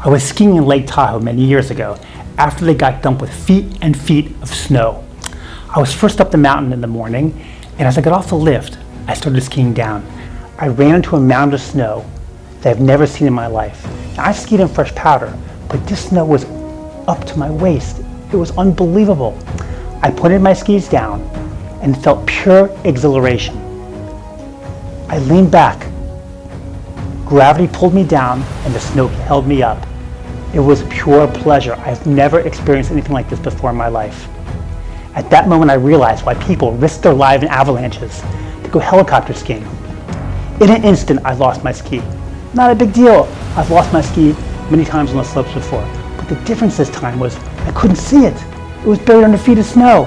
I was skiing in Lake Tahoe many years ago after they got dumped with feet and feet of snow. I was first up the mountain in the morning, and as I got off the lift, I started skiing down. I ran into a mound of snow that I've never seen in my life. Now, I've skied in fresh powder, but this snow was up to my waist. It was unbelievable. I pointed my skis down and felt pure exhilaration. I leaned back. Gravity pulled me down and the snow held me up. It was pure pleasure. I've never experienced anything like this before in my life. At that moment, I realized why people risk their lives in avalanches to go helicopter skiing. In an instant, I lost my ski. Not a big deal. I've lost my ski many times on the slopes before. But the difference this time was I couldn't see it. It was buried under feet of snow.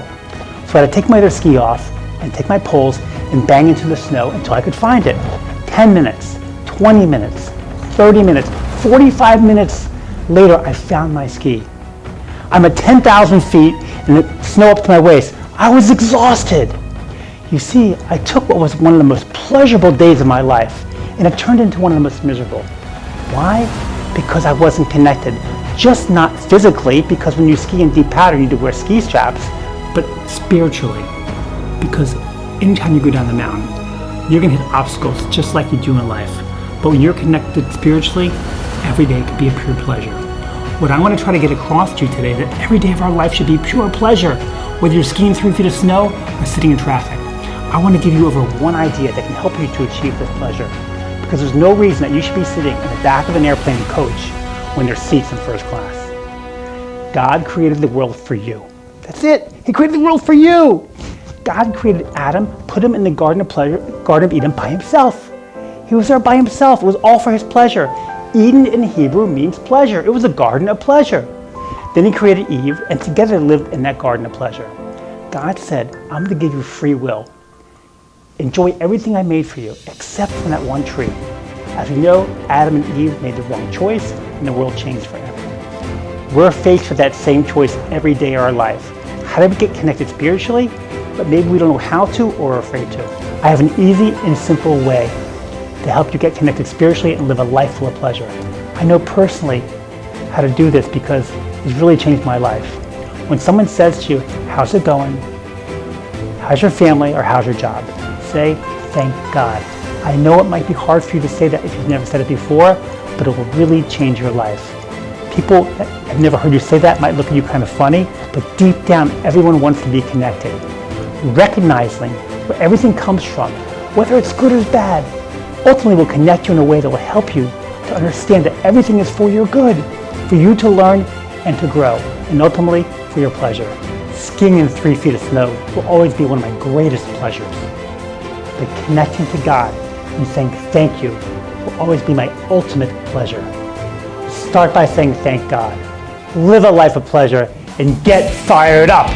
So I had to take my other ski off and take my poles and bang into the snow until I could find it. 10 minutes, 20 minutes, 30 minutes, 45 minutes later, I found my ski. I'm at 10,000 feet and the snow up to my waist. I was exhausted. You see, I took what was one of the most pleasurable days of my life and it turned into one of the most miserable. Why? Because I wasn't connected. Just not physically, because when you ski in deep powder, you need to wear ski straps, but spiritually. Because anytime you go down the mountain, you're gonna hit obstacles just like you do in life. But when you're connected spiritually, every day could be a pure pleasure. What I want to try to get across to you today is that every day of our life should be pure pleasure, whether you're skiing 3 feet of snow or sitting in traffic. I want to give you over one idea that can help you to achieve this pleasure, because there's no reason that you should be sitting in the back of an airplane coach when there's seats in first class. God created the world for you. That's it. He created the world for you. God created Adam, put him in the Garden of Eden by himself. He was there by himself. It was all for his pleasure. Eden in Hebrew means pleasure. It was a garden of pleasure. Then he created Eve, and together they lived in that garden of pleasure. God said, I'm going to give you free will. Enjoy everything I made for you, except for that one tree. As we know, Adam and Eve made the wrong choice, and the world changed forever. We're faced with that same choice every day of our life. How do we get connected spiritually? But maybe we don't know how to or are afraid to. I have an easy and simple way to help you get connected spiritually and live a life full of pleasure. I know personally how to do this because it's really changed my life. When someone says to you, how's it going? How's your family or how's your job? Say, thank God. I know it might be hard for you to say that if you've never said it before, but it will really change your life. People that have never heard you say that might look at you kind of funny, but deep down, everyone wants to be connected. Recognizing where everything comes from, whether it's good or bad, ultimately will connect you in a way that will help you to understand that everything is for your good, for you to learn and to grow, and ultimately for your pleasure. Skiing in 3 feet of snow will always be one of my greatest pleasures. But connecting to God and saying thank you will always be my ultimate pleasure. Start by saying thank God. Live a life of pleasure and get fired up.